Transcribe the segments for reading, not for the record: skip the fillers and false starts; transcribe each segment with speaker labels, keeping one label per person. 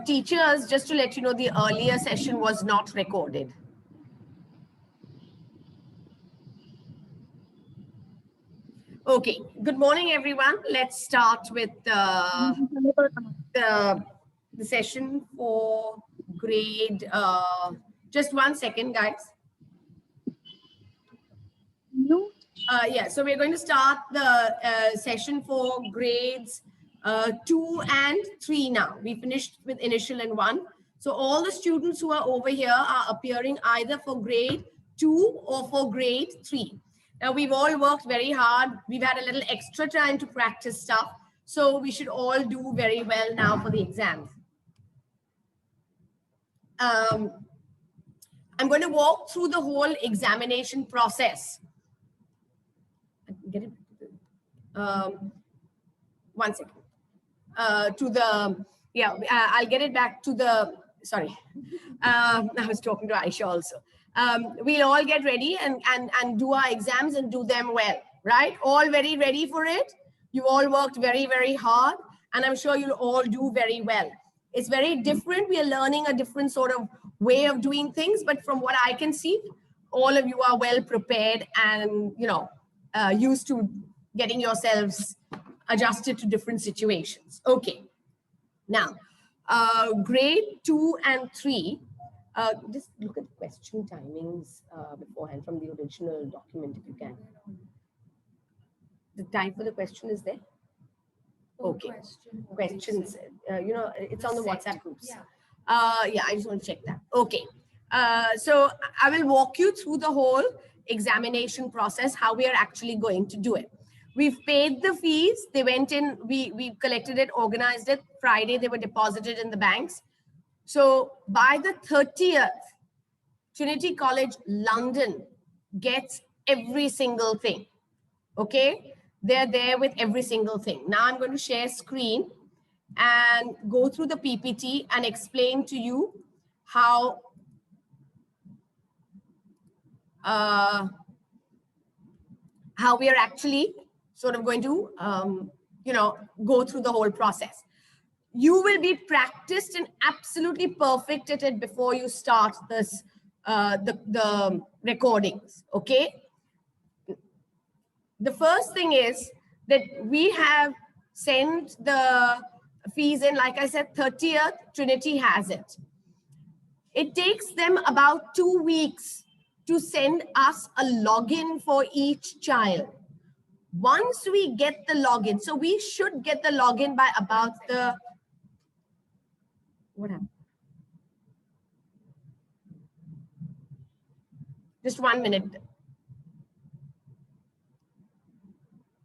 Speaker 1: Teachers, just to let you know, the earlier session was not recorded. Okay, good morning, everyone. Let's start with the session for grade. Just 1 second, guys. Yeah, so we're going to start the session for grades 2 and 3 now. We finished with initial and 1. So all the students who are over here are appearing either for grade 2 or for grade 3. Now, we've all worked very hard. We've had a little extra time to practice stuff. So we should all do very well now for the exams. I'm going to walk through the whole examination process. Get it? 1 second. I'll get it back to the, sorry. I was talking to Aisha also. We'll all get ready and do our exams and do them well, right? All very ready for it. You all worked very, very hard, and I'm sure you'll all do very well. It's very different. We are learning a different sort of way of doing things, but from what I can see, all of you are well prepared and, you know, used to getting yourselves adjusted to different situations. Okay. Now, grade 2 and 3, just look at the question timings beforehand from the original document if you can. The time for the question is there? Okay. Questions, you know, it's on the WhatsApp groups. Yeah, I just want to check that. Okay. So I will walk you through the whole examination process, how we are actually going to do it. We've paid the fees. They went in, we collected it, organized it. Friday, they were deposited in the banks. So by the 30th, Trinity College London gets every single thing. Okay? They're there with every single thing. Now I'm going to share screen and go through the PPT and explain to you how we are actually sort of going to, you know, go through the whole process. You will be practiced and absolutely perfect at it before you start this, the recordings, okay? The first thing is that we have sent the fees in, like I said, 30th, Trinity has it. It takes them about 2 weeks to send us a login for each child. Once we get the login, so we should get the login by about the, what happened? Just 1 minute.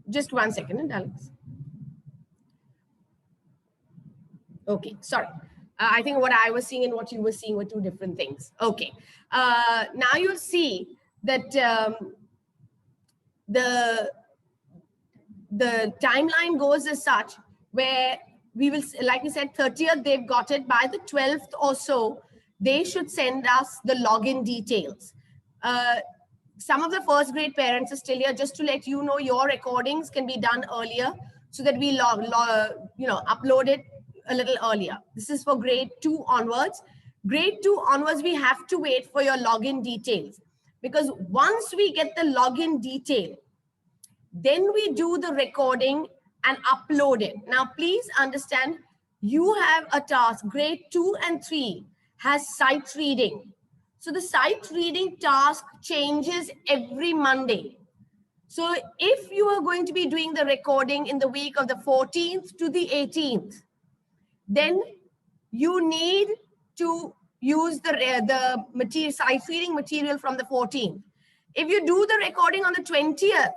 Speaker 1: Just 1 second, Alex. Okay, sorry. I think what I was seeing and what you were seeing were two different things. Okay. Now you'll see that the timeline goes as such where we will, like we said, 30th, they've got it. By the 12th or so, they should send us the login details. Some of the first grade parents are still here. Just to let you know, your recordings can be done earlier so that we upload it a little earlier. This is for grade 2 onwards. Grade 2 onwards, we have to wait for your login details, because once we get the login detail, then we do the recording and upload it. Now, please understand, you have a task. Grade 2 and 3 has sight reading. So the sight reading task changes every Monday. So if you are going to be doing the recording in the week of the 14th to the 18th, then you need to use the material, sight reading material from the 14th. If you do the recording on the 20th,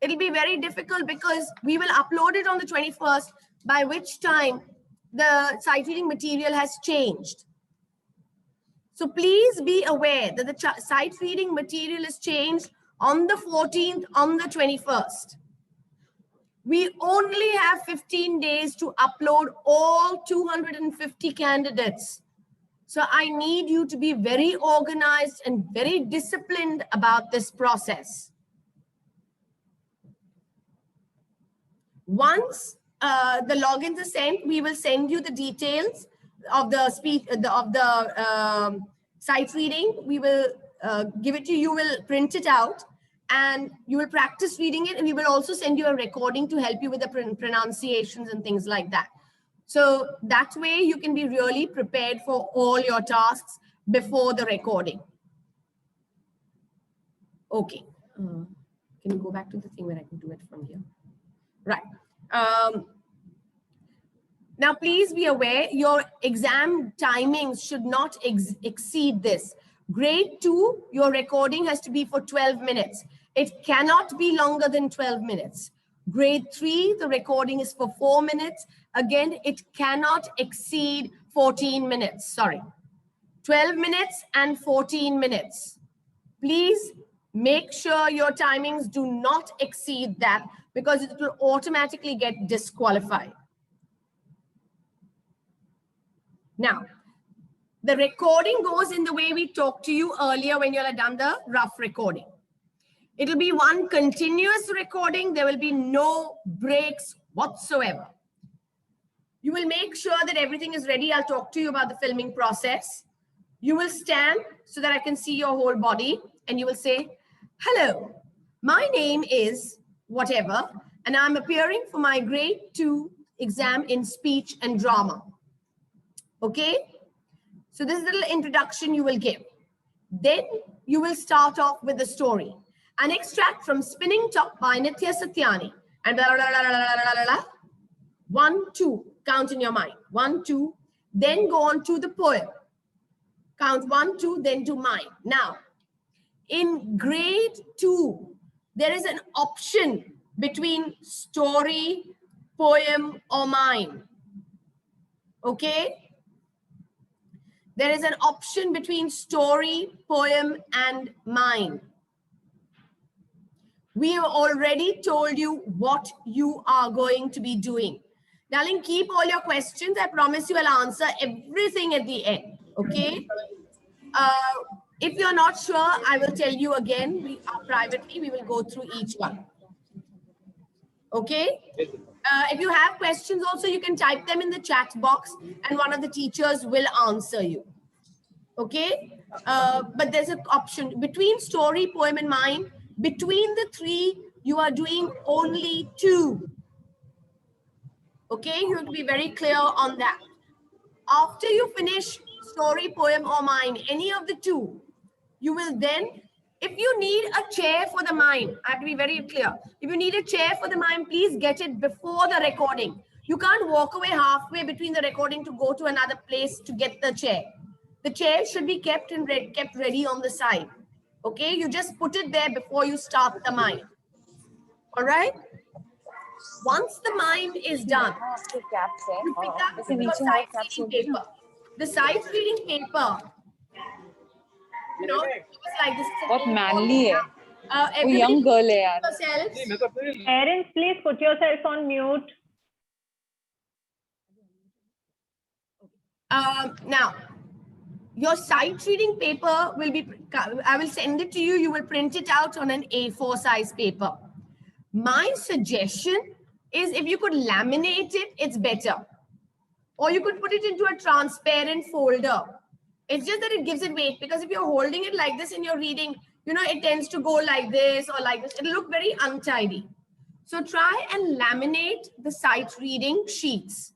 Speaker 1: it'll be very difficult because we will upload it on the 21st, by which time the sight reading material has changed. So please be aware that the sight reading material is changed on the 14th, on the 21st. We only have 15 days to upload all 250 candidates. So I need you to be very organized and very disciplined about this process. Once the logins are sent, we will send you the details speech of the sight reading. We will give it to you. You will print it out and you will practice reading it, and we will also send you a recording to help you with the pronunciations and things like that. So that way you can be really prepared for all your tasks before the recording. Okay. Can you go back to the thing where I can do it from here? Right. Now, please be aware, your exam timings should not exceed this. Grade 2, your recording has to be for 12 minutes. It cannot be longer than 12 minutes. Grade 3, the recording is for 4 minutes. Again, it cannot exceed 14 minutes. Sorry. 12 minutes and 14 minutes. Please make sure your timings do not exceed that, because it will automatically get disqualified. Now, the recording goes in the way we talked to you earlier when you had done the rough recording. It'll be one continuous recording. There will be no breaks whatsoever. You will make sure that everything is ready. I'll talk to you about the filming process. You will stand so that I can see your whole body, and you will say, hello, my name is whatever, and I'm appearing for my grade 2 exam in speech and drama. Okay? So this little introduction you will give. Then you will start off with the story. An extract from Spinning Top by Nitya Satyani. And blah, blah, blah, blah, blah, blah, blah. 1, 2, count in your mind. 1, 2, then go on to the poem. Count 1, 2, then to mine. Now, in grade 2, there is an option between story, poem, or mine. Okay? There is an option between story, poem, and mine. We have already told you what you are going to be doing. Darling, keep all your questions. I promise you I'll answer everything at the end. Okay? If you're not sure, I will tell you again. Privately, we will go through each one. Okay? If you have questions also, you can type them in the chat box and one of the teachers will answer you. Okay? But there's an option between story, poem, and mine. Between the 3, you are doing only 2. Okay? You have to be very clear on that. After you finish story, poem, or mine, any of the 2, you will then, if you need a chair for the mime, I have to be very clear. If you need a chair for the mime, please get it before the recording. You can't walk away halfway between the recording to go to another place to get the chair. The chair should be kept ready on the side. Okay, you just put it there before you start the mime. All right. Once the mime is done, you pick up your sight reading paper. The sight reading paper, you know, it was like this.
Speaker 2: What manly hai. Oh, young girl hai yaar.
Speaker 3: Parents, please put yourself on mute.
Speaker 1: Now, your sight reading paper will be, I will send it to you. You will print it out on an A4 size paper. My suggestion is if you could laminate it, it's better. Or you could put it into a transparent folder. It's just that it gives it weight, because if you're holding it like this and you're reading, you know, it tends to go like this or like this. It'll look very untidy. So try and laminate the sight reading sheets.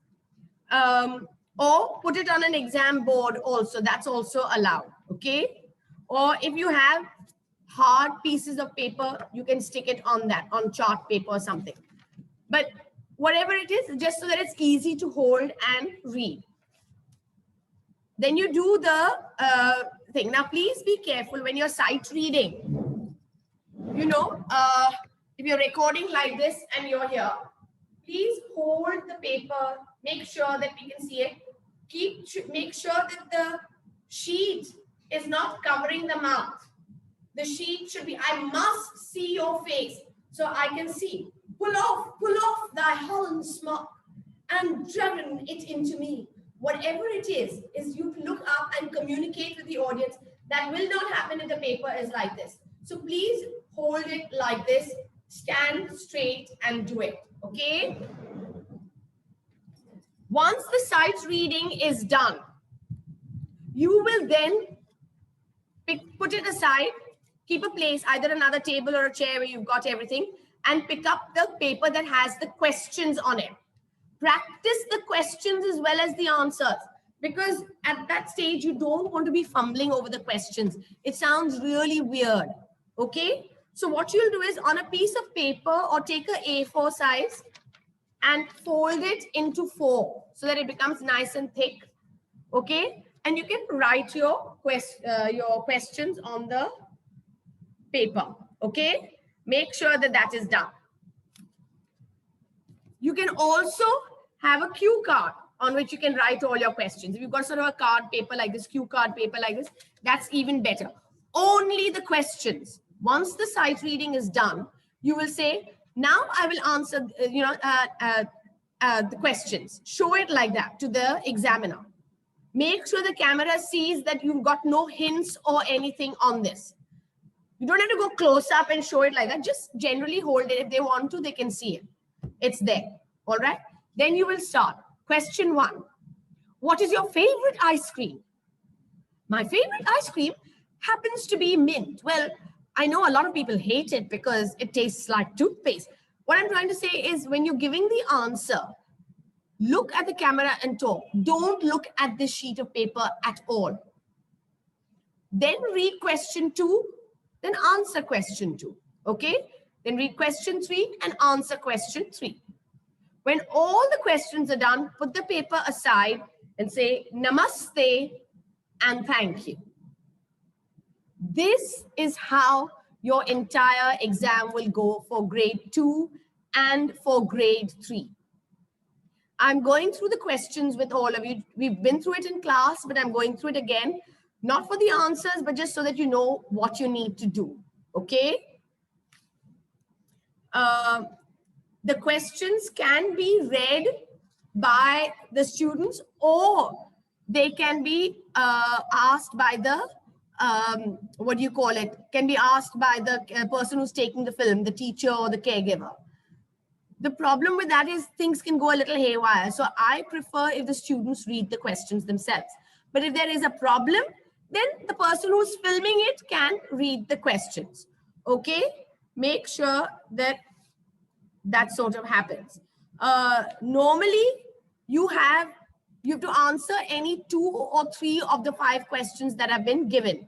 Speaker 1: Or put it on an exam board also. That's also allowed. Okay? Or if you have hard pieces of paper, you can stick it on that, on chart paper or something. But whatever it is, just so that it's easy to hold and read. Then you do the thing. Now, please be careful when you're sight reading. You know, if you're recording like this and you're here, please hold the paper. Make sure that we can see it. Make sure that the sheet is not covering the mouth. The sheet should be, I must see your face so I can see. Pull off thy holland smock and driven it into me. Whatever it is you look up and communicate with the audience. That will not happen if the paper is like this. So please hold it like this, stand straight and do it. Okay? Once the sight reading is done, you will then put it aside, keep a place, either another table or a chair where you've got everything, and pick up the paper that has the questions on it. Practice the questions as well as the answers, because at that stage, you don't want to be fumbling over the questions. It sounds really weird, okay? So what you'll do is on a piece of paper or take a A4 size and fold it into 4 so that it becomes nice and thick, okay? And you can write your questions on the paper, okay? Make sure that that is done. You can also have a cue card on which you can write all your questions. If you've got sort of a card paper like this, cue card paper like this, that's even better. Only the questions. Once the sight reading is done, you will say, now I will answer the questions. Show it like that to the examiner. Make sure the camera sees that you've got no hints or anything on this. You don't have to go close up and show it like that. Just generally hold it. If they want to, they can see it. It's there. All right. Then you will start. Question 1. What is your favorite ice cream? My favorite ice cream happens to be mint. Well, I know a lot of people hate it because it tastes like toothpaste. What I'm trying to say is when you're giving the answer, look at the camera and talk. Don't look at this sheet of paper at all. Then read question 2, then answer question 2. Okay? Then read question 3 and answer question 3. When all the questions are done, put the paper aside and say namaste and thank you. This is how your entire exam will go for grade 2 and for grade 3. I'm going through the questions with all of you. We've been through it in class, but I'm going through it again, not for the answers, but just so that you know what you need to do. Okay? The questions can be read by the students, or they can be asked by the, can be asked by the person who's taking the film, the teacher or the caregiver. The problem with that is things can go a little haywire. So I prefer if the students read the questions themselves. But if there is a problem, then the person who's filming it can read the questions. Okay? Make sure that that sort of happens. Normally, you have to answer any 2 or 3 of the 5 questions that have been given.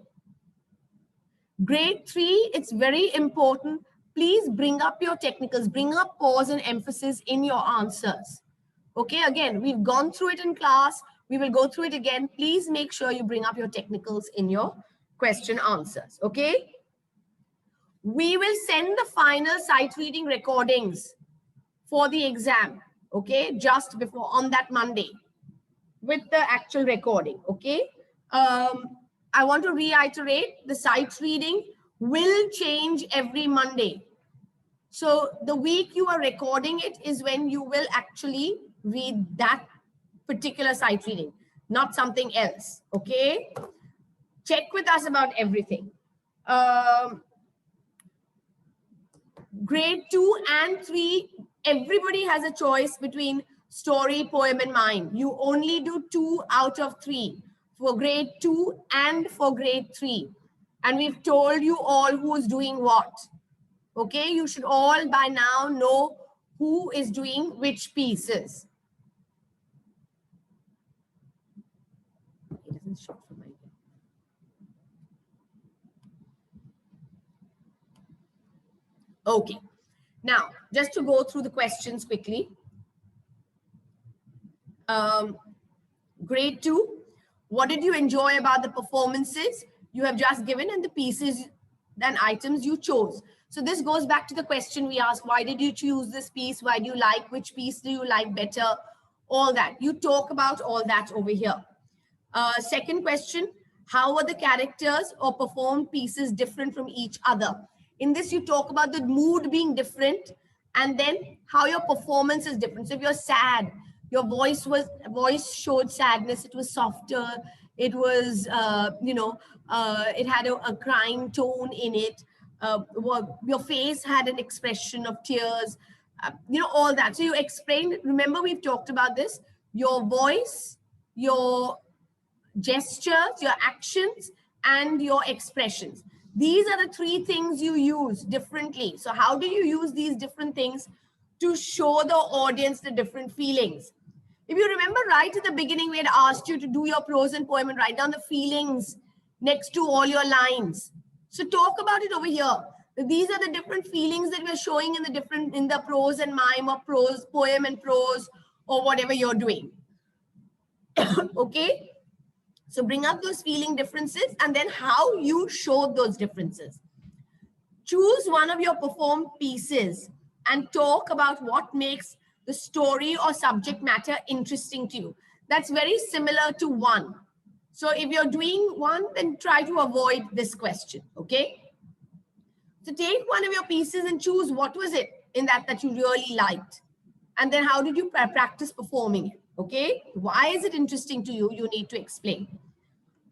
Speaker 1: Grade 3, it's very important. Please bring up your technicals, bring up pause and emphasis in your answers. Okay, again, we've gone through it in class. We will go through it again. Please make sure you bring up your technicals in your question answers. Okay. We will send the final sight reading recordings for the exam. Okay, just before on that Monday with the actual recording. Okay. I want to reiterate the sight reading will change every Monday. So the week you are recording it is when you will actually read that particular sight reading, not something else. Okay. Check with us about everything. Grade 2 and 3, everybody has a choice between story, poem, and mime. You only do 2 out of 3 for grade 2 and for grade 3. And we've told you all who's doing what. Okay, you should all by now know who is doing which pieces. It isn't short for my head. Okay, now just to go through the questions quickly. Grade 2, what did you enjoy about the performances you have just given and the pieces and items you chose? So this goes back to the question we asked, why did you choose this piece? Why do you like, which piece do you like better? All that. You talk about all that over here. Second question, how were the characters or performed pieces different from each other? In this, you talk about the mood being different and then how your performance is different. So if you're sad, your voice showed sadness. It was softer. It was, it had a crying tone in it. Your face had an expression of tears, all that. So you explained, remember we've talked about this. your voice, your gestures, your actions, and your expressions. These are the three things you use differently. So how do you use these different things to show the audience the different feelings? If you remember right at the beginning, we had asked you to do your prose and poem and write down the feelings next to all your lines. So talk about it over here. These are the different feelings that we're showing in the prose and mime, or prose, poem and prose, or whatever you're doing. Okay? So bring up those feeling differences and then how you show those differences. Choose one of your performed pieces and talk about what makes the story or subject matter interesting to you. That's very similar to one. So if you're doing one, then try to avoid this question, okay? So take one of your pieces and choose what was it in that you really liked. And then how did you practice performing it, okay? Why is it interesting to you? You need to explain.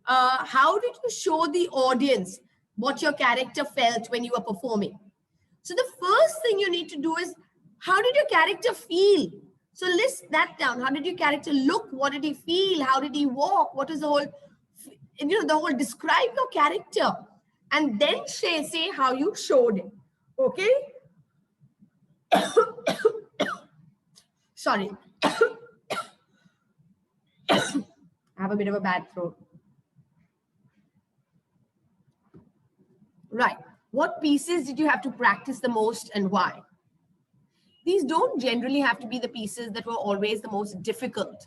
Speaker 1: How did you show the audience what your character felt when you were performing? So the first thing you need to do is, how did your character feel? So list that down. How did your character look? What did he feel? How did he walk? What is the whole, describe your character. And then say how you showed it. Okay? Sorry. I have a bit of a bad throat. Right. What pieces did you have to practice the most and why? These don't generally have to be the pieces that were always the most difficult.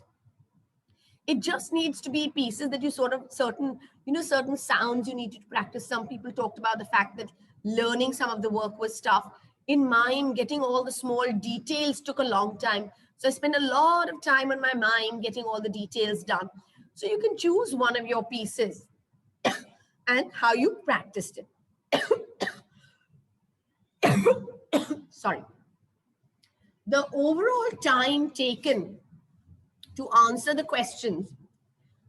Speaker 1: It just needs to be pieces that you certain sounds you needed to practice. Some people talked about the fact that learning some of the work was tough. In mime, getting all the small details took a long time. So I spent a lot of time on my mime getting all the details done. So you can choose one of your pieces and how you practiced it. Sorry. The overall time taken to answer the questions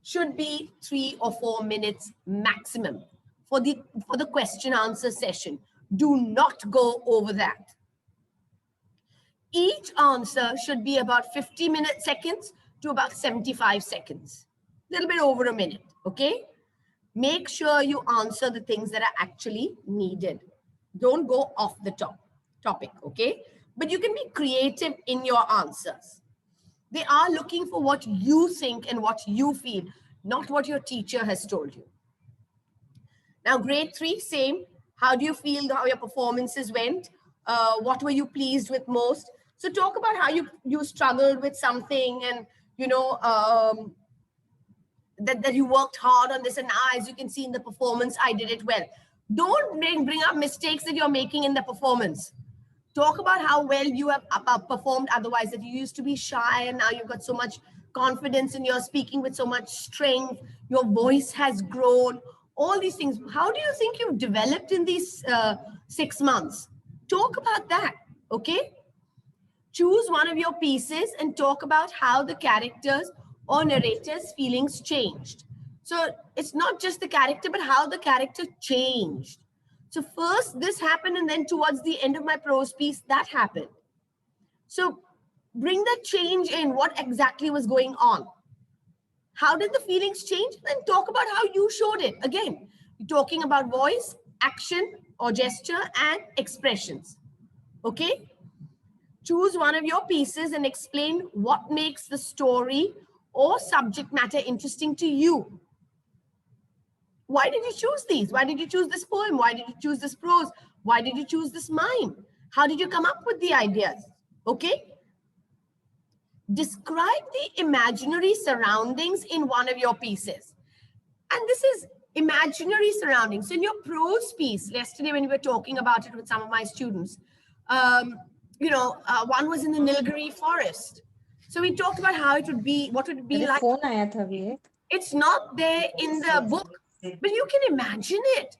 Speaker 1: should be 3 or 4 minutes maximum for the question answer session. Do not go over that. Each answer should be about 50 seconds to about 75 seconds, a little bit over a minute, okay? Make sure you answer the things that are actually needed. Don't go off the topic, okay? But you can be creative in your answers. They are looking for what you think and what you feel, not what your teacher has told you. Now, grade 3, same. How do you feel how your performances went? What were you pleased with most? So talk about how you struggled with something and, that you worked hard on this, and as you can see in the performance, I did it well. Don't bring up mistakes that you're making in the performance. Talk about how well you have performed otherwise, that you used to be shy and now you've got so much confidence and you're speaking with so much strength. Your voice has grown. All these things. How do you think you've developed in these 6 months? Talk about that, okay? Choose one of your pieces and talk about how the characters or narrator's feelings changed. So it's not just the character, but how the character changed. So first this happened, and then towards the end of my prose piece, that happened. So bring that change in. What exactly was going on? How did the feelings change? Then talk about how you showed it. Again, you're talking about voice, action or gesture, and expressions. Okay? Choose one of your pieces and explain what makes the story or subject matter interesting to you. Why did you choose these? Why did you choose this poem? Why did you choose this prose? Why did you choose this mime? How did you come up with the ideas? Okay? Describe the imaginary surroundings in one of your pieces. And this is imaginary surroundings. So in your prose piece, yesterday when we were talking about it with some of my students, one was in the Nilgiri forest. So we talked about how it would be, what would it be like. It's not there in the book, but you can imagine it.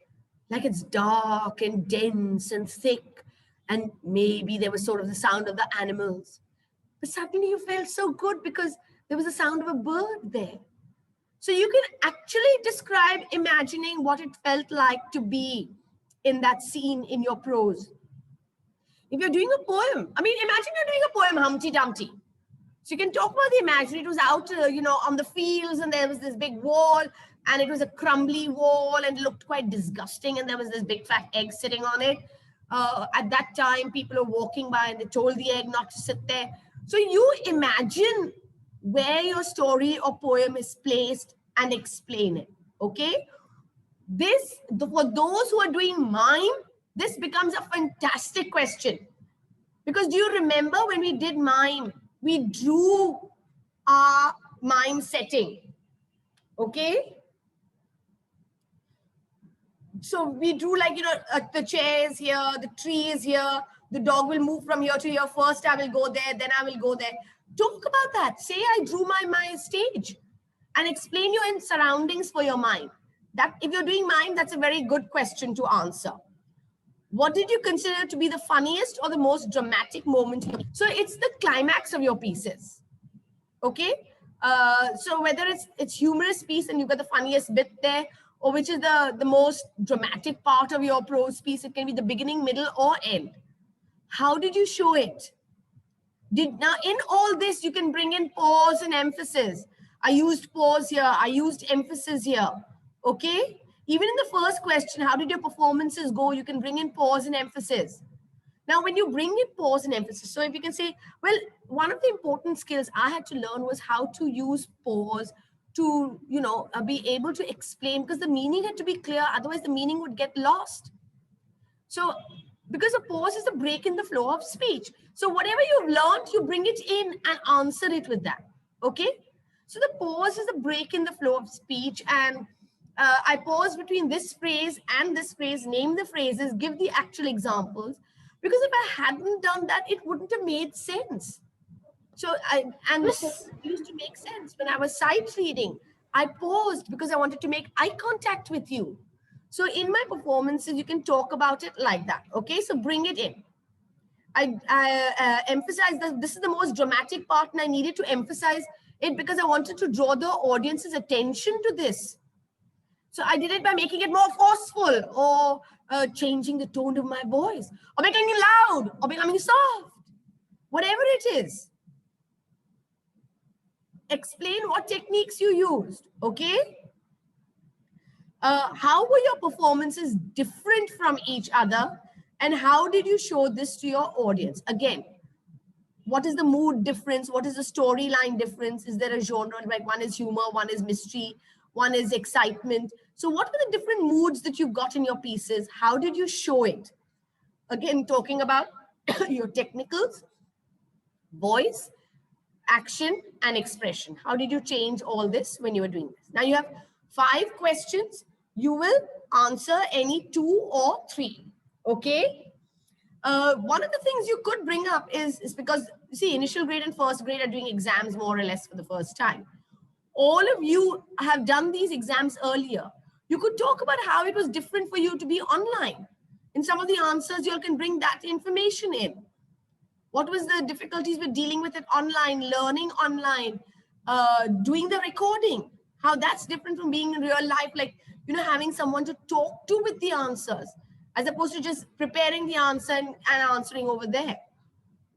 Speaker 1: Like it's dark and dense and thick, and maybe there was sort of the sound of the animals. But suddenly you felt so good because there was the sound of a bird there. So you can actually describe imagining what it felt like to be in that scene in your prose. If you're doing a poem, imagine you're doing a poem, Humpty Dumpty. So you can talk about the imaginary. It was out, you know, on the fields, and there was this big wall, and it was a crumbly wall, and it looked quite disgusting, and there was this big fat egg sitting on it. At that time, people were walking by, and they told the egg not to sit there. So you imagine where your story or poem is placed and explain it, okay? For those who are doing mime, this becomes a fantastic question. Because do you remember when we did mime, we drew our mime setting, okay? So we drew, like, you know, the chair is here, the tree is here, the dog will move from here to here. First I will go there, then I will go there. Talk about that. Say I drew my stage and explain your surroundings for your mime. That if you're doing mime, that's a very good question to answer. What did you consider to be the funniest or the most dramatic moment? So it's the climax of your pieces, okay? So whether it's humorous piece and you've got the funniest bit there, or which is the most dramatic part of your prose piece, it can be the beginning, middle, or end. How did you show it? Now in all this, you can bring in pause and emphasis. I used pause here, I used emphasis here, okay? Even in the first question, how did your performances go? You can bring in pause and emphasis. Now, when you bring in pause and emphasis, so if you can say, well, one of the important skills I had to learn was how to use pause to, you know, be able to explain, because the meaning had to be clear. Otherwise, the meaning would get lost. So because a pause is a break in the flow of speech. So whatever you've learned, you bring it in and answer it with that, okay? So the pause is a break in the flow of speech, and I pause between this phrase and this phrase, name the phrases, give the actual examples, because if I hadn't done that, it wouldn't have made sense. So this used to make sense. When I was sight reading, I paused because I wanted to make eye contact with you. So in my performances, you can talk about it like that. Okay, so bring it in. I emphasize that this is the most dramatic part, and I needed to emphasize it because I wanted to draw the audience's attention to this. So I did it by making it more forceful, or changing the tone of my voice, or making it loud, or becoming soft, whatever it is. Explain what techniques you used, okay? How were your performances different from each other? And how did you show this to your audience? Again, what is the mood difference? What is the storyline difference? Is there a genre? Like one is humor, one is mystery, one is excitement. So what were the different moods that you got in your pieces? How did you show it? Again, talking about your technicals, voice, action, and expression. How did you change all this when you were doing this? Now you have 5 questions. You will answer any 2 or 3. Okay. One of the things you could bring up is because, you see, initial grade and first grade are doing exams more or less for the first time. All of you have done these exams earlier. You could talk about how it was different for you to be online. In some of the answers, you can bring that information in. What was the difficulties with dealing with it online, learning online, doing the recording, how that's different from being in real life, like, you know, having someone to talk to with the answers, as opposed to just preparing the answer and answering over there.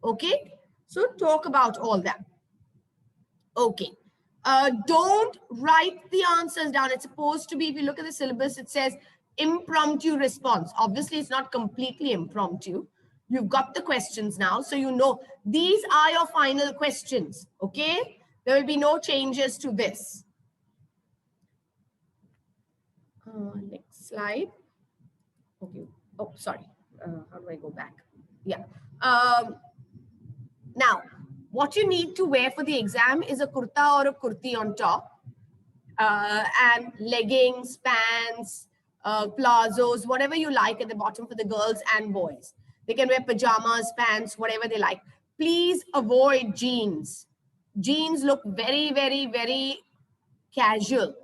Speaker 1: Okay, so talk about all that. Okay, don't write the answers down. It's supposed to be, if you look at the syllabus, it says impromptu response. Obviously, it's not completely impromptu. You've got the questions now, so you know these are your final questions, okay? There will be no changes to this. Next slide. Okay. Oh, sorry. How do I go back? Yeah. Now, what you need to wear for the exam is a kurta or a kurti on top, and leggings, pants, plazos, whatever you like at the bottom for the girls and boys. They can wear pajamas, pants, whatever they like. Please avoid jeans. Jeans look very, very, very casual.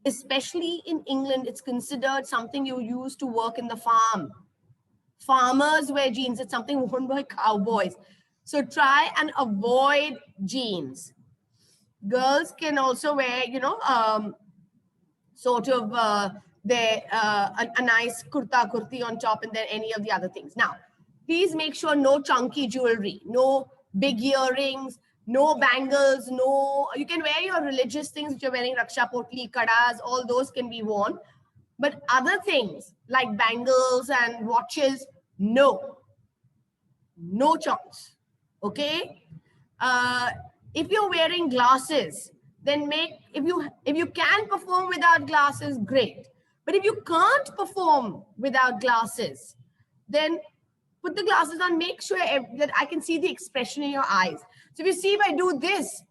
Speaker 1: Especially in England, it's considered something you use to work in the farm. Farmers wear jeans. It's something worn by cowboys. So try and avoid jeans. Girls can also wear, you know, sort of a nice kurta, kurti on top, and then any of the other things. Now, please make sure no chunky jewelry, no big earrings, No bangles, no, you can wear your religious things which you're wearing, Raksha Potli, Kadas, all those can be worn. But other things like bangles and watches, no. No chance. Okay? If you're wearing glasses, then if you can perform without glasses, great. But if you can't perform without glasses, then put the glasses on, make sure that I can see the expression in your eyes. So if you see, if I do this,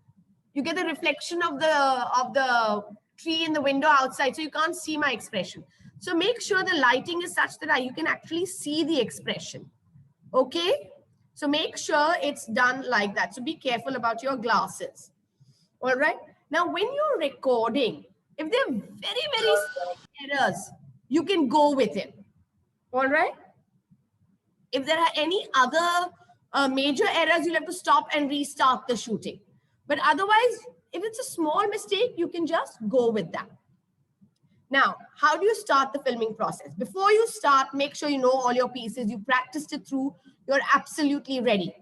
Speaker 1: you get the reflection of the tree in the window outside, so you can't see my expression. So make sure the lighting is such that you can actually see the expression. Okay? So make sure it's done like that. So be careful about your glasses. All right. Now, when you're recording, if there are very, very small errors, you can go with it. All right. If there are any other major errors, you'll have to stop and restart the shooting. But otherwise, if it's a small mistake, you can just go with that. Now, how do you start the filming process? Before you start, make sure you know all your pieces. You practiced it through. You're absolutely ready.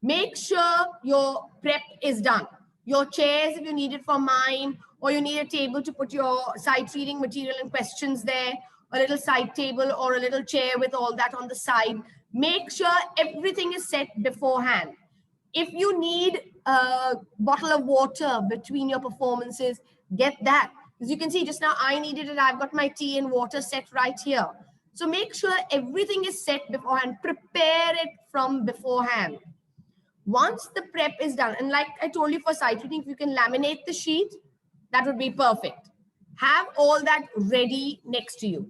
Speaker 1: Make sure your prep is done. Your chairs, if you need it for mime, or you need a table to put your sight reading material and questions there, a little side table or a little chair with all that on the side. Make sure everything is set beforehand. If you need a bottle of water between your performances, get that. As you can see, just now I needed it. I've got my tea and water set right here. So make sure everything is set beforehand. Prepare it from beforehand. Once the prep is done, and like I told you for sight reading, if you can laminate the sheet, that would be perfect. Have all that ready next to you.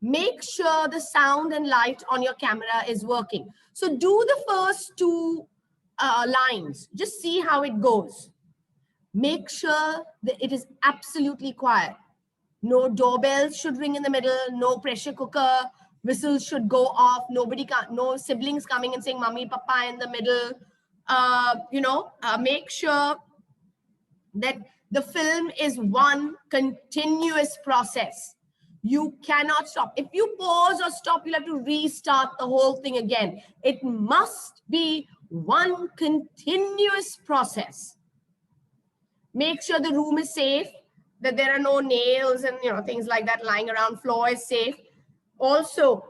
Speaker 1: Make sure the sound and light on your camera is working. So do the first two lines. Just see how it goes. Make sure that it is absolutely quiet. No doorbells should ring in the middle. No pressure cooker whistles should go off. No siblings coming and saying "Mummy, Papa" in the middle. Make sure that the film is one continuous process. You cannot stop. If you pause or stop, you'll have to restart the whole thing again. It must be one continuous process. Make sure the room is safe, that there are no nails and things like that lying around. Floor is safe. Also,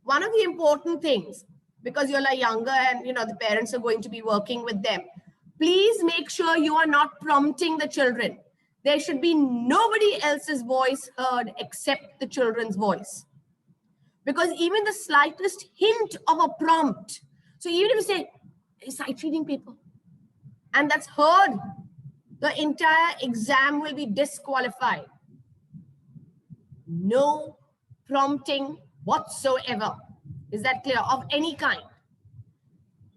Speaker 1: one of the important things, because you're like younger and the parents are going to be working with them, please make sure you are not prompting the children. There should be nobody else's voice heard except the children's voice. Because even the slightest hint of a prompt, so even if you say, sight reading people, and that's heard, the entire exam will be disqualified. No prompting whatsoever. Is that clear? Of any kind.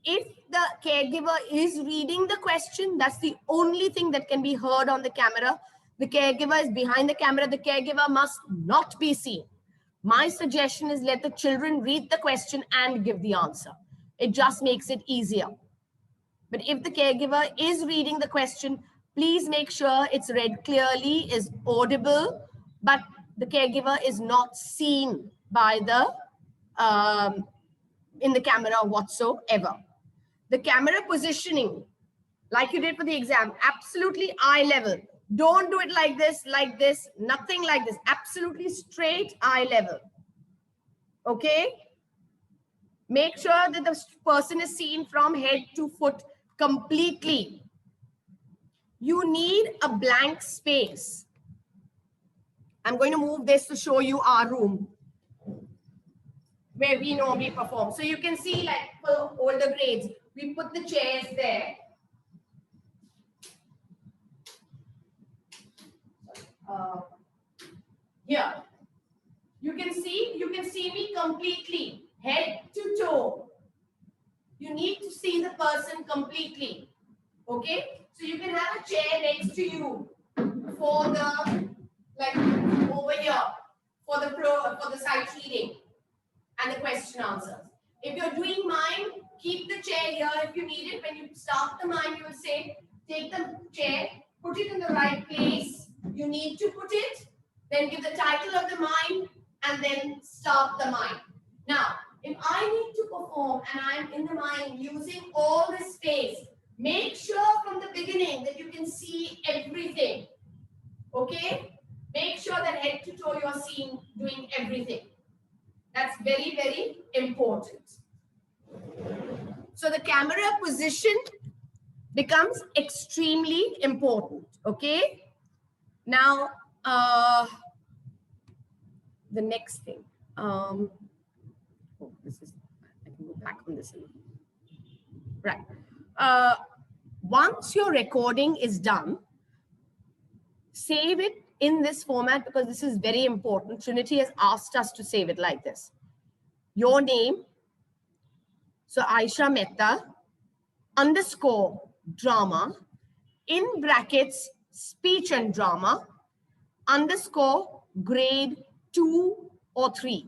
Speaker 1: If the caregiver is reading the question, that's the only thing that can be heard on the camera. The caregiver is behind the camera. The caregiver must not be seen. My suggestion is let the children read the question and give the answer. It just makes it easier. But if the caregiver is reading the question, please make sure it's read clearly, is audible, but the caregiver is not seen by in the camera whatsoever. The camera positioning, like you did for the exam, absolutely eye level. Don't do it like this, nothing like this. Absolutely straight eye level. Okay? Make sure that the person is seen from head to foot completely. You need a blank space. I'm going to move this to show you our room where we normally perform. So you can see, like for older grades, we put the chairs there. Here. You can see me completely, head to toe. You need to see the person completely. Okay? So you can have a chair next to you for the, like over here, for the sight reading and the question answers. If you're doing mime, keep the chair here if you need it. When you start the mime, you will say, take the chair, put it in the right place. You need to put it, then give the title of the mime, and then start the mime. Now, if I need to perform and I'm in the mime using all this space, Make sure from the beginning that you can see everything. Okay? Make sure that head to toe you're seeing, doing everything. That's very, very important. So the camera position becomes extremely important. Okay? Now, the next thing. Oh, this is, I can go back on this. Right. Once your recording is done, save it in this format because this is very important. Trinity has asked us to save it like this. Your name, so Aisha Mehta, underscore drama, in brackets, speech and drama, underscore grade 2 or 3,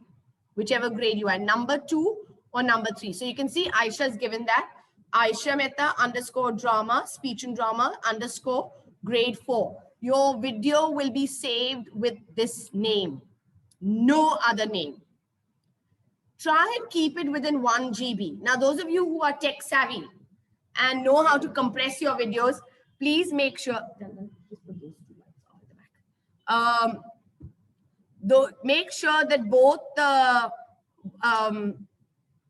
Speaker 1: whichever grade you are, number 2 or number 3. So you can see Aisha has given that. Aisha Mehta underscore drama, speech and drama, underscore grade 4. Your video will be saved with this name, no other name. Try and keep it within 1 GB. Now, those of you who are tech savvy and know how to compress your videos, please make sure. Make sure that both the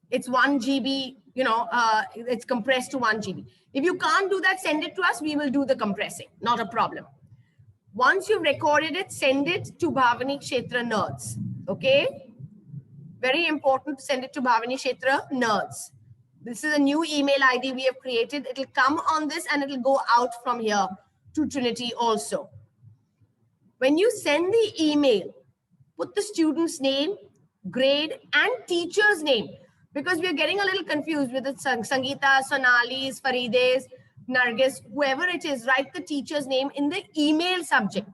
Speaker 1: it's 1 GB, you know, it's compressed to 1 GB. If you can't do that, send it to us. We will do the compressing, not a problem. Once you've recorded it, send it to Bhavani Kshetra Nerds. Okay? Very important to send it to Bhavani Kshetra Nerds. This is a new email ID we have created. It'll come on this and it'll go out from here to Trinity also. When you send the email, put the student's name, grade, and teacher's name, because we are getting a little confused with the Sangeeta, Sonali's, Faride's, Nargis, whoever it is. Write the teacher's name in the email subject,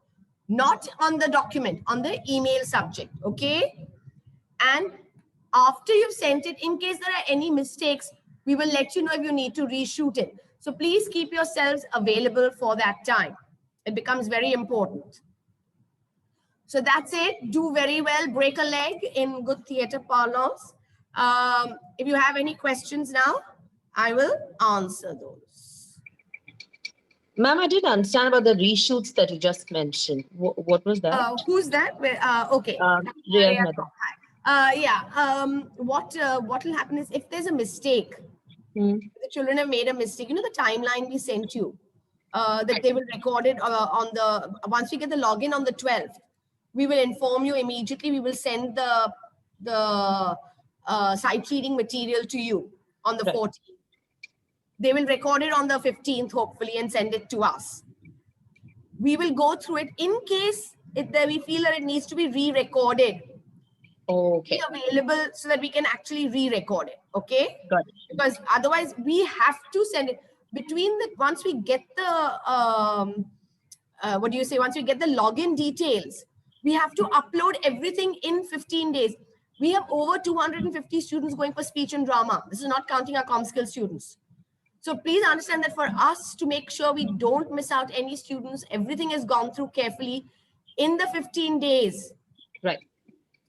Speaker 1: not on the document, on the email subject, okay? And after you've sent it, in case there are any mistakes, we will let you know if you need to reshoot it. So please keep yourselves available for that time. It becomes very important. So that's it. Do very well. Break a leg in good theater parlance. If you have any questions now, I will answer those.
Speaker 4: Ma'am, I didn't understand about the reshoots that you just mentioned. What was that?
Speaker 1: Who's that? Okay.
Speaker 4: Riya's mother.
Speaker 1: What will happen is if there's a mistake, the children have made a mistake, you know, the timeline we sent you, that they will record it once we get the login on the 12th, we will inform you immediately. We will send the sight reading material to you on the 14th. They will record it on the 15th, hopefully, and send it to us. We will go through it in case we feel that it needs to be re-recorded.
Speaker 4: Okay.
Speaker 1: Be available so that we can actually re-record it. Okay.
Speaker 4: Got it.
Speaker 1: Because otherwise we have to send it once we get the once we get the login details, we have to upload everything in 15 days. We have over 250 students going for speech and drama. This is not counting our ComSkill students. So please understand that for us to make sure we don't miss out any students, everything has gone through carefully in the 15 days.
Speaker 4: Right.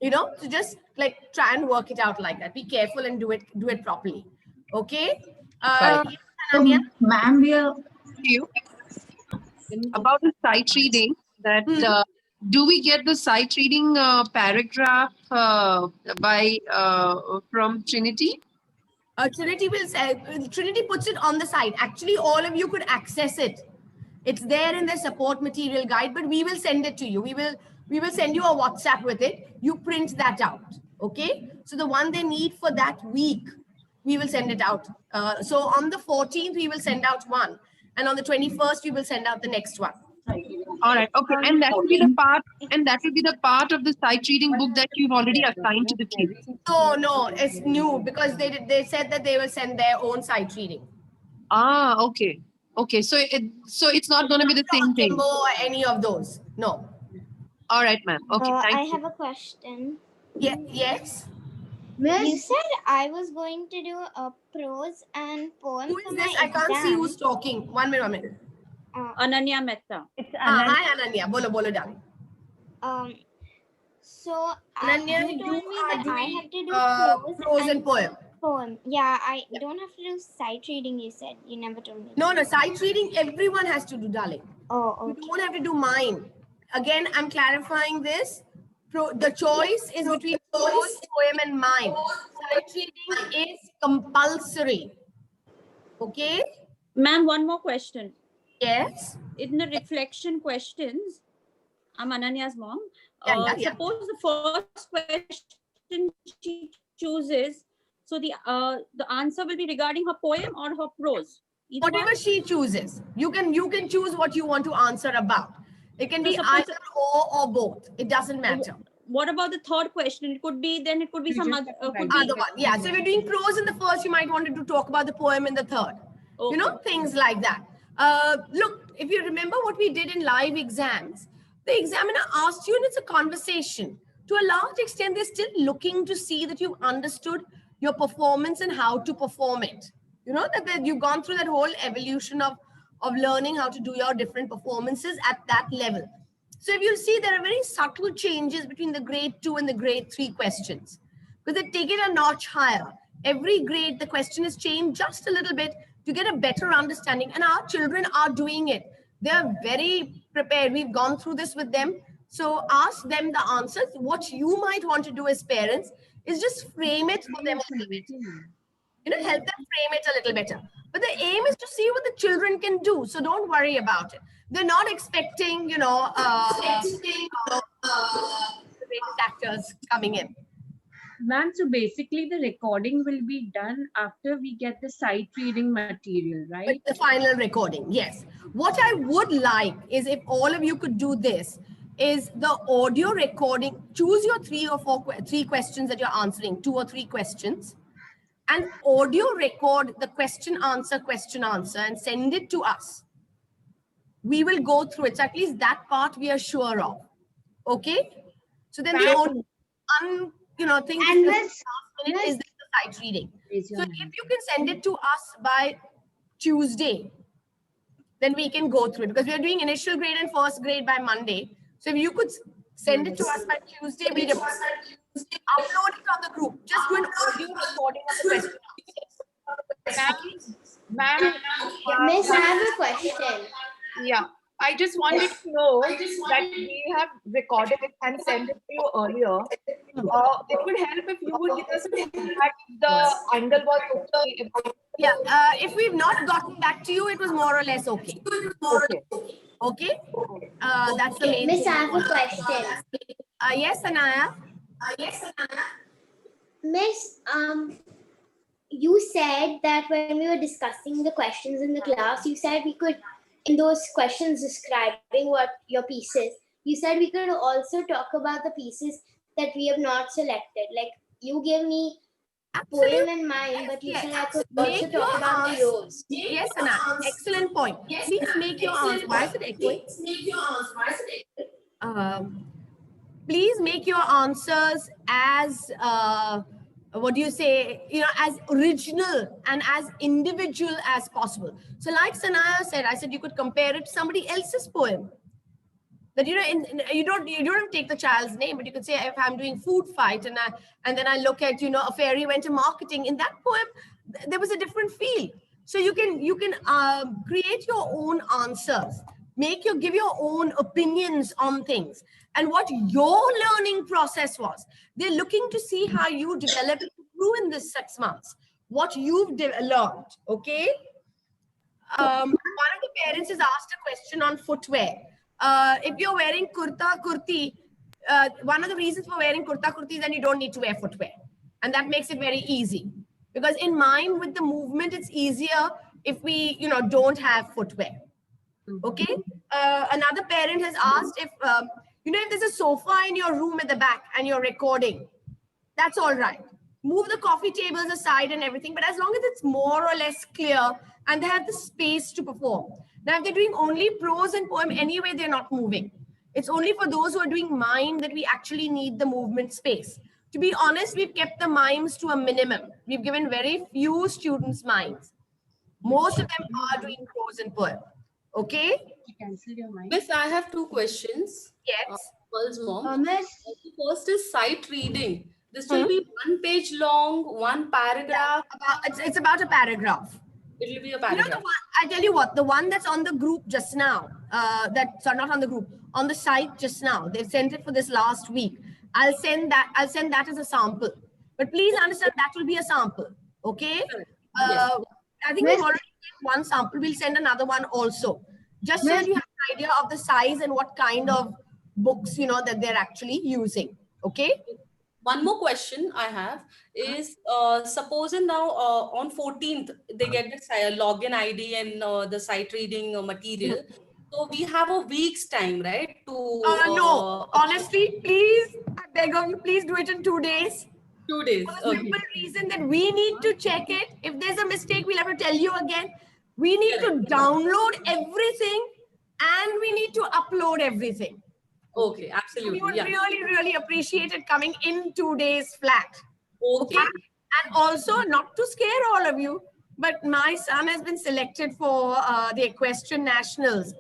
Speaker 1: You know, so just like try and work it out like that. Be careful and do it properly. Okay.
Speaker 5: Ma'am, we are about the sight reading. That do we get the sight reading paragraph from Trinity?
Speaker 1: Trinity puts it on the site. Actually, all of you could access it. It's there in the support material guide, but we will send it to you. We will send you a WhatsApp with it. You print that out. Okay. So the one they need for that week, we will send it out. So on the 14th, we will send out one. And on the 21st, we will send out the next one.
Speaker 5: All right. Okay. And that will be the part. And that will be the part of the sight reading book that you've already assigned to the kids.
Speaker 1: No, it's new because they said that they will send their own sight reading.
Speaker 5: Ah, okay. Okay. So it's not going to be the same thing.
Speaker 1: Or any of those. No.
Speaker 5: All right, ma'am. Okay. Thank you.
Speaker 6: I have a question.
Speaker 1: Yeah. Yes.
Speaker 6: You said I was going to do a prose and poem.
Speaker 1: Who is this? I can't see who's talking. 1 minute.
Speaker 2: Ananya Mehta.
Speaker 3: It's Ananya.
Speaker 1: Hi, Ananya. Bolo, darling.
Speaker 6: So
Speaker 1: Ananya,
Speaker 6: you told me that I have to do
Speaker 1: prose and poem.
Speaker 6: Poem. Yeah, I don't have to do sight reading, you said. You never told me.
Speaker 1: No, sight reading, everyone has to do, darling.
Speaker 6: Oh,
Speaker 1: You
Speaker 6: okay.
Speaker 1: don't have to do mine. Again, I'm clarifying this. The choice is between prose, poem, and mime. Sight reading is compulsory. Okay?
Speaker 7: Ma'am, one more question.
Speaker 1: Yes.
Speaker 7: In the reflection questions, I'm Ananya's mom.
Speaker 1: Yeah.
Speaker 7: Suppose the first question she chooses, so the answer will be regarding her poem or her prose. Either
Speaker 1: Whatever
Speaker 7: one?
Speaker 1: she chooses, you can choose what you want to answer about. It can
Speaker 7: So
Speaker 1: be
Speaker 7: suppose-
Speaker 1: either or both. It doesn't matter.
Speaker 7: What about the third question? It could be some other. Could be
Speaker 1: Other one. Yeah. So if you're doing prose in the first, you might want to talk about the poem in the third.
Speaker 7: Okay.
Speaker 1: You know, things like that. Look, if you remember what we did in live exams, the examiner asked you, and it's a conversation. To a large extent, they're still looking to see that you've understood your performance and how to perform it. You know, that you've gone through that whole evolution of learning how to do your different performances at that level. So if you'll see, there are very subtle changes between the grade 2 and the grade 3 questions, because they take it a notch higher. Every grade, the question is changed just a little bit to get a better understanding. And our children are doing it. They're very prepared. We've gone through this with them. So ask them the answers. What you might want to do as parents is just frame it for them a little bit. You know, help them frame it a little better. But the aim is to see what the children can do. So don't worry about it. They're not expecting, the greatest actors coming in.
Speaker 2: Ma'am, so basically the recording will be done after we get the sight reading material, right?
Speaker 1: But the final recording, yes. What I would like is if all of you could do this, is the audio recording. Choose your three questions that you're answering, 2 or 3 questions, and audio record the question answer, and send it to us. We will go through it. So at least that part we are sure of. Okay? So then the only thing
Speaker 6: And
Speaker 1: is the sight reading. So if you can send it to us by Tuesday, then we can go through it, because we are doing initial grade and first grade by Monday. So if you could send it to us by Tuesday, we'd upload it on the group. Just do an audio recording of the question.
Speaker 8: Ma'am,
Speaker 6: Miss, I have a question.
Speaker 8: yeah, I just wanted to know that we have recorded it and sent it to you earlier. It would help if you would give us a feedback if the angle was okay.
Speaker 1: Yeah, if we've not gotten back to you, it was more or less okay. Okay? That's the main
Speaker 6: Miss,
Speaker 1: thing.
Speaker 6: I have a question.
Speaker 1: Yes, Anaya?
Speaker 6: Miss, you said that when we were discussing the questions in the class, you said we could, in those questions describing what your piece is, you said we could also talk about the pieces that we have not selected. Like, you gave me poem and mime, but you said I could also talk about the rows.
Speaker 1: Yes, Anaya. Excellent point. Please make your answer. Why is it echoing? Please make your answers as as original and as individual as possible. So like Sanaya said, I said you could compare it to somebody else's poem. That you don't have to take the child's name, but you could say, if I'm doing food fight and then I look at a fairy went to marketing, in that poem there was a different feel. So you can create your own answers, give your own opinions on things, and what your learning process was. They're looking to see how you developed through in this 6 months, what you've learned. Okay. One of the parents has asked a question on footwear. If you're wearing kurti, one of the reasons for wearing kurti is that you don't need to wear footwear. And that makes it very easy. Because in mime, with the movement, it's easier if we, don't have footwear. Okay? Another parent has asked if, if there's a sofa in your room at the back and you're recording, that's all right. Move the coffee tables aside and everything, but as long as it's more or less clear and they have the space to perform. Now, if they're doing only prose and poem, anyway, they're not moving. It's only for those who are doing mime that we actually need the movement space. To be honest, we've kept the mimes to a minimum. We've given very few students mimes. Most of them are doing prose and poem. Okay?
Speaker 9: Miss, I have 2 questions.
Speaker 1: Yes.
Speaker 9: Pearl's mom. The first is sight reading. This will be 1 page long, 1 paragraph.
Speaker 1: It's about a paragraph.
Speaker 9: It will be a
Speaker 1: You know,
Speaker 9: paragraph.
Speaker 1: I'll tell you what, the one that's on the group just now, sorry, not on the group, on the site just now, they've sent it for this last week. I'll send that as a sample. But please understand that will be a sample, okay? I think we've already sent one sample. We'll send another one also. Just so that you have an idea of the size and what kind of books, you know, that they're actually using, okay?
Speaker 9: One more question I have is, supposing now on 14th, they get the login ID and the sight reading material. So we have a week's time, right? To
Speaker 1: No, honestly, please, I beg of you, please do it in 2 days.
Speaker 9: 2 days.
Speaker 1: For the
Speaker 9: Okay.
Speaker 1: simple reason that we need to check it. If there's a mistake, we'll have to tell you again. We need to download everything and we need to upload everything.
Speaker 9: Okay,
Speaker 1: We
Speaker 9: absolutely.
Speaker 1: would
Speaker 9: Yeah.
Speaker 1: really, really appreciate it coming in 2 days flat.
Speaker 9: Okay.
Speaker 1: And also, not to scare all of you, but my son has been selected for the Equestrian Nationals.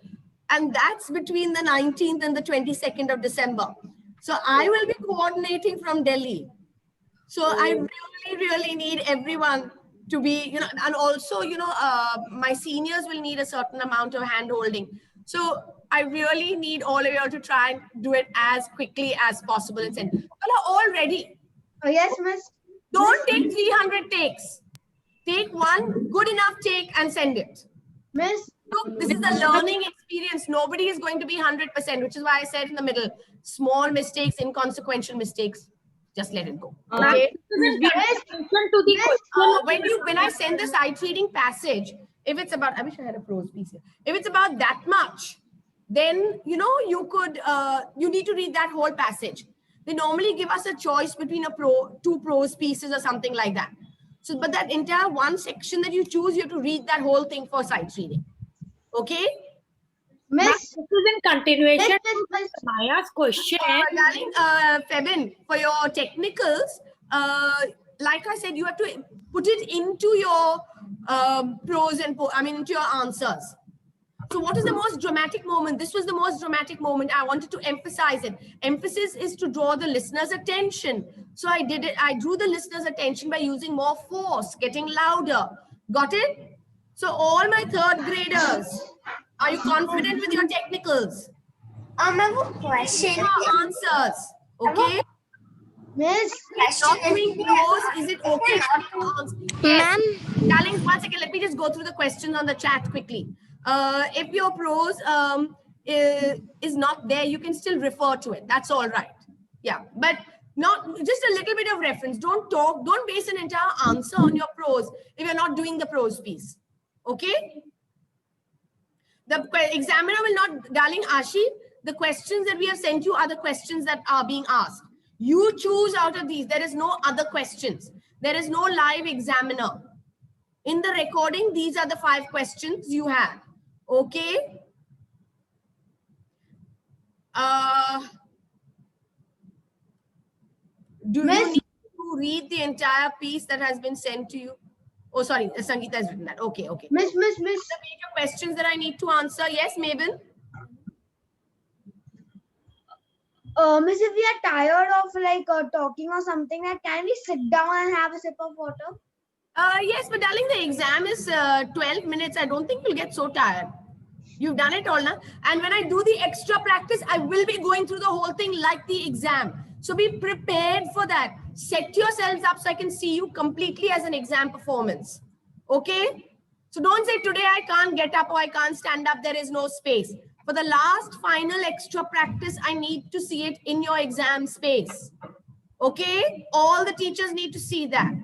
Speaker 1: And that's between the 19th and the 22nd of December. So I will be coordinating from Delhi. So I really, really need everyone to be, you know, and also, you know, my seniors will need a certain amount of hand holding. So I really need all of you to try and do it as quickly as possible and send. Well, all ready.
Speaker 6: Oh, yes, Miss.
Speaker 1: Don't take 300 takes. Take one good enough take and send it.
Speaker 6: Miss.
Speaker 1: Look, this is a learning experience. Nobody is going to be 100%, which is why I said in the middle, small mistakes, inconsequential mistakes, just let it go. Okay. When I send the sight reading passage, if it's about, I wish I had a prose piece here. If it's about that much, then, you know, you could, you need to read that whole passage. They normally give us a choice between two prose pieces or something like that. So, but that entire one section that you choose, you have to read that whole thing for sight reading. Okay?
Speaker 6: Miss.
Speaker 10: This is in continuation
Speaker 6: Miss.
Speaker 10: to Maya's question.
Speaker 1: Darling, Febin, for your technicals, like I said, you have to put it into your prose and into your answers. So what is the most dramatic moment? This was the most dramatic moment. I wanted to emphasize it. Emphasis is to draw the listener's attention. So I did it. I drew the listener's attention by using more force, getting louder. Got it? So all my third graders, are you confident with your technicals?
Speaker 6: I have a question.
Speaker 1: Your answers. Okay?
Speaker 6: Miss.
Speaker 1: Not doing prose, is it okay? Yes. Darling, one second. Let me just go through the questions on the chat quickly. If your prose is not there, you can still refer to it. That's all right. Yeah, but not just a little bit of reference. Don't talk. Don't base an entire answer on your prose if you're not doing the prose piece. Okay? The examiner will not, darling Ashi, the questions that we have sent you are the questions that are being asked. You choose out of these. There is no other questions. There is no live examiner. In the recording, these are the 5 questions you have. Okay. Do you need to read the entire piece that has been sent to you? Oh, sorry, Sangeeta has written that. Okay, okay.
Speaker 6: Miss.
Speaker 1: The major questions that I need to answer. Yes, Mabel?
Speaker 6: Miss, if we are tired of like talking or something, like, can we sit down and have a sip of water?
Speaker 1: Yes, but darling, the exam is 12 minutes. I don't think you'll get so tired. You've done it all now. And when I do the extra practice, I will be going through the whole thing like the exam. So be prepared for that. Set yourselves up so I can see you completely as an exam performance. Okay? So don't say today I can't get up or I can't stand up. There is no space. For the last final extra practice, I need to see it in your exam space. Okay? All the teachers need to see that.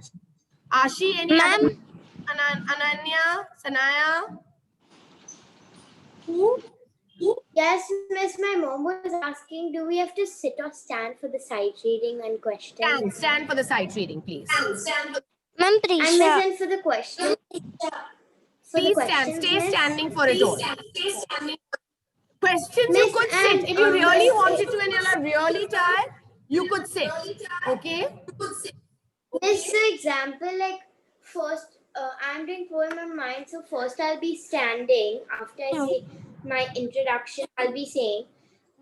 Speaker 1: Ashi, any other? Ananya, Sanaya? Who?
Speaker 6: Yes, Miss, my mom was asking, do we have to sit or stand for the sight reading and question?
Speaker 1: Stand for the sight reading, please.
Speaker 6: Ma'am, and Miss, and for the question.
Speaker 1: Please stand. Stay standing for it all. Questions
Speaker 6: Miss,
Speaker 1: you could
Speaker 6: and,
Speaker 1: sit. If you really
Speaker 6: Miss-
Speaker 1: wanted to and you're really tired, you could sit. Okay?
Speaker 6: Miss, for example, like first, I'm doing poem in mind, so first I'll be standing. After I say my introduction, I'll be saying,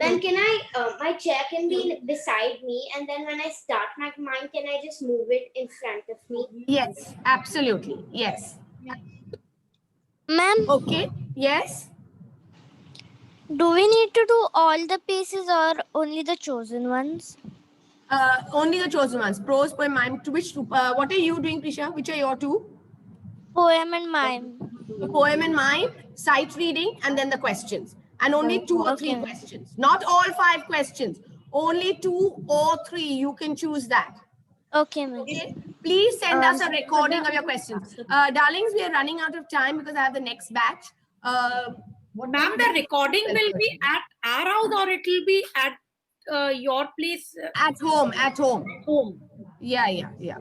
Speaker 6: then can I, my chair can be beside me, and then when I start mine, can I just move it in front of me?
Speaker 1: Yes, absolutely. Yes.
Speaker 11: Ma'am,
Speaker 1: Okay. Yes.
Speaker 11: do we need to do all the pieces or only the chosen ones?
Speaker 1: Only the chosen ones. Prose, poem, mime. To which? What are you doing, Prisha? Which are your two?
Speaker 11: Poem and mime.
Speaker 1: Poem and mime, sight reading, and then the questions. And only 2 or 3
Speaker 11: Okay.
Speaker 1: questions. Not all 5 questions. Only 2 or 3. You can choose that.
Speaker 11: Okay, ma'am.
Speaker 1: Okay. Please send us a recording of your questions. Darlings, we are running out of time because I have the next batch.
Speaker 10: Ma'am, the recording will be at our house or it will be at your place?
Speaker 1: At home, at home.
Speaker 10: Home.
Speaker 1: Yeah.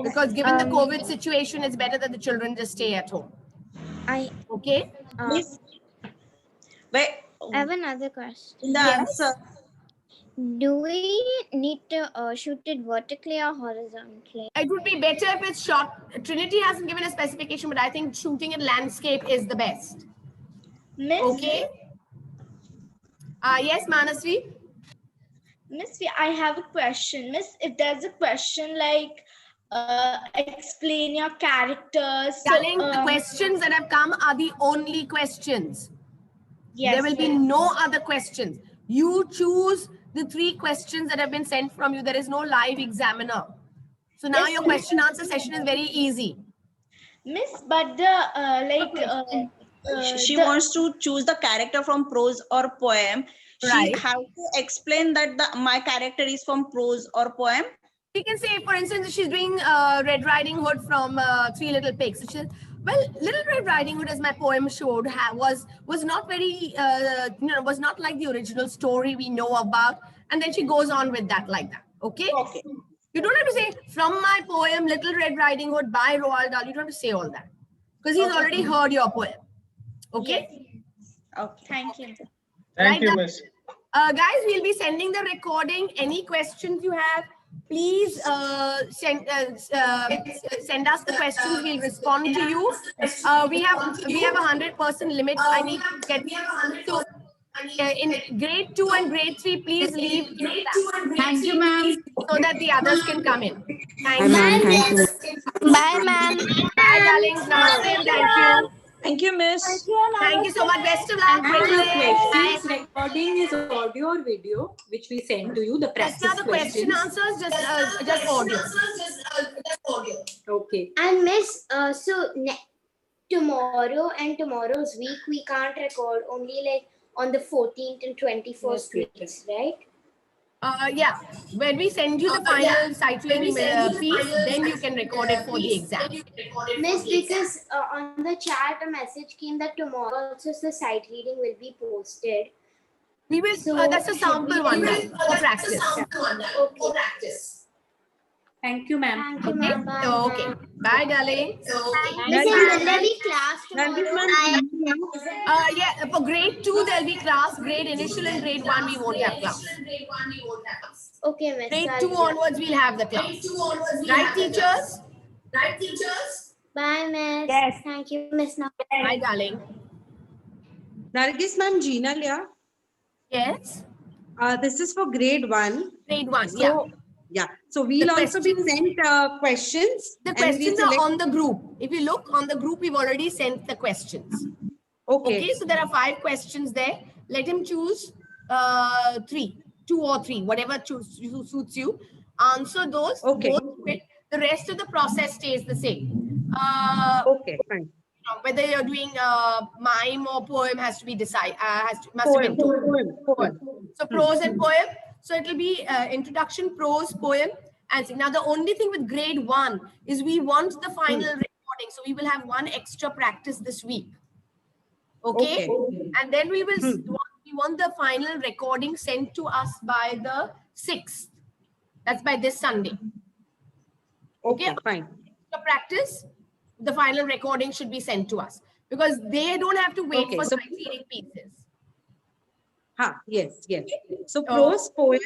Speaker 1: Because given the COVID situation, it's better that the children just stay at home. Okay?
Speaker 11: Miss,
Speaker 12: Wait,
Speaker 11: I have another question.
Speaker 12: in the
Speaker 1: Yes.
Speaker 12: answer.
Speaker 11: Do we need to shoot it vertically or horizontally?
Speaker 1: It would be better if it's shot. Trinity hasn't given a specification, but I think shooting in landscape is the best.
Speaker 6: Miss,
Speaker 1: Okay? Yes, Manasvi?
Speaker 6: Miss, I have a question. Miss, if there's a question like explain your characters.
Speaker 1: Darling, the questions that have come are the only questions.
Speaker 6: Yes,
Speaker 1: There will be no other questions. You choose the 3 questions that have been sent from you. There is no live examiner. So now your question answer session is very easy.
Speaker 6: Miss, but the
Speaker 12: She wants to choose the character from prose or poem.
Speaker 1: Right.
Speaker 12: She have to explain that my character is from prose or poem.
Speaker 1: We can say, for instance, she's doing Red Riding Hood from Three Little Pigs. So she says, well, Little Red Riding Hood, as my poem showed, was not very, was not like the original story we know about. And then she goes on with that like that. Okay?
Speaker 12: Okay.
Speaker 1: You don't have to say, from my poem, Little Red Riding Hood by Roald Dahl. You don't have to say all that. Because he's already heard your poem. Okay?
Speaker 12: Okay.
Speaker 6: thank you.
Speaker 1: Thank you, Miss. Guys, we'll be sending the recording. Any questions you have, please send us the questions. We'll respond to you. We have 100% limit. I need to get so in grade 2 and grade 3. Please leave.
Speaker 2: Thank you, ma'am.
Speaker 1: So that the others can come in. Thank
Speaker 11: Bye,
Speaker 1: you.
Speaker 11: Bye, ma'am.
Speaker 1: Bye, darlings. Namaste. Thank you.
Speaker 12: Thank you, Miss.
Speaker 1: Thank you so much. Best of luck.
Speaker 10: Questions recording is audio or video, which we send to you. The
Speaker 1: Just
Speaker 10: practice
Speaker 1: now the question
Speaker 10: questions.
Speaker 1: answers, just audio.
Speaker 10: Okay.
Speaker 6: And Miss, tomorrow and tomorrow's week we can't record, only like on the 14th and 21st weeks, right?
Speaker 1: Yeah, when we send you the final sight reading piece, then you can record it for the exam.
Speaker 6: Miss, because on the chat a message came that tomorrow also the sight reading will be posted.
Speaker 1: We will. That's a sample one for practice.
Speaker 6: Okay.
Speaker 10: Thank you, ma'am.
Speaker 6: Thank you, ma'am. Bye.
Speaker 1: Okay. Bye, darling.
Speaker 6: Miss, will there be class tomorrow?
Speaker 1: Yeah, for grade 2 there'll be class. Grade initial and grade 1 we won't have class.
Speaker 6: Okay, Miss.
Speaker 1: Grade
Speaker 6: I'll
Speaker 1: 2
Speaker 6: be-
Speaker 1: onwards we'll have the class. Right, teachers?
Speaker 6: Bye, Miss.
Speaker 3: Yes.
Speaker 6: Thank you, Miss.
Speaker 1: Bye, darling.
Speaker 13: Nargis ma'am, Gina Lia.
Speaker 1: Yes.
Speaker 13: This is for grade 1.
Speaker 1: Grade 1. Yeah.
Speaker 13: Yeah. So we'll
Speaker 1: The
Speaker 13: also be sent questions.
Speaker 1: The
Speaker 13: and we'll
Speaker 1: questions are
Speaker 13: select-
Speaker 1: on the group. If you look on the group, we've already sent the questions.
Speaker 13: Okay.
Speaker 1: Okay, so there are 5 questions there. Let him choose 3, 2 or 3, whatever suits you. Answer those.
Speaker 13: Okay.
Speaker 1: Go through it. The rest of the process stays the same.
Speaker 13: Okay, fine.
Speaker 1: Whether you're doing mime or poem has to be decided. Must
Speaker 13: Poem,
Speaker 1: have been told.
Speaker 13: poem.
Speaker 1: So prose and poem. So it will be introduction, prose, poem, and sing. Now the only thing with grade 1 is we want the final recording. So we will have 1 extra practice this week. Okay? And then we will we want the final recording sent to us by the 6th. That's by this Sunday.
Speaker 13: Okay, fine.
Speaker 1: The practice, the final recording should be sent to us because they don't have to wait
Speaker 13: Okay,
Speaker 1: for
Speaker 13: so-
Speaker 1: sight reading pieces.
Speaker 13: Yes. So prose, poem,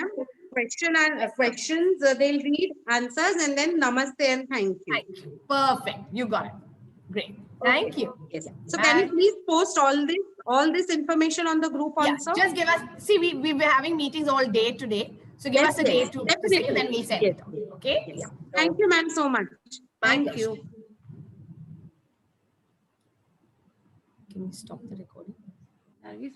Speaker 13: question and questions, they'll read answers and then namaste and thank you.
Speaker 1: Thank you. Perfect. You got it. Great. Thank you.
Speaker 13: Yes. So can you please post all this all this information on the group
Speaker 1: Yeah,
Speaker 13: also?
Speaker 1: just give us, see, we were having meetings all day today. So give us a day to say, and then we'll send it. Okay?
Speaker 13: Yes. Thank you, ma'am, so much. Thank you.
Speaker 1: Can you stop the recording?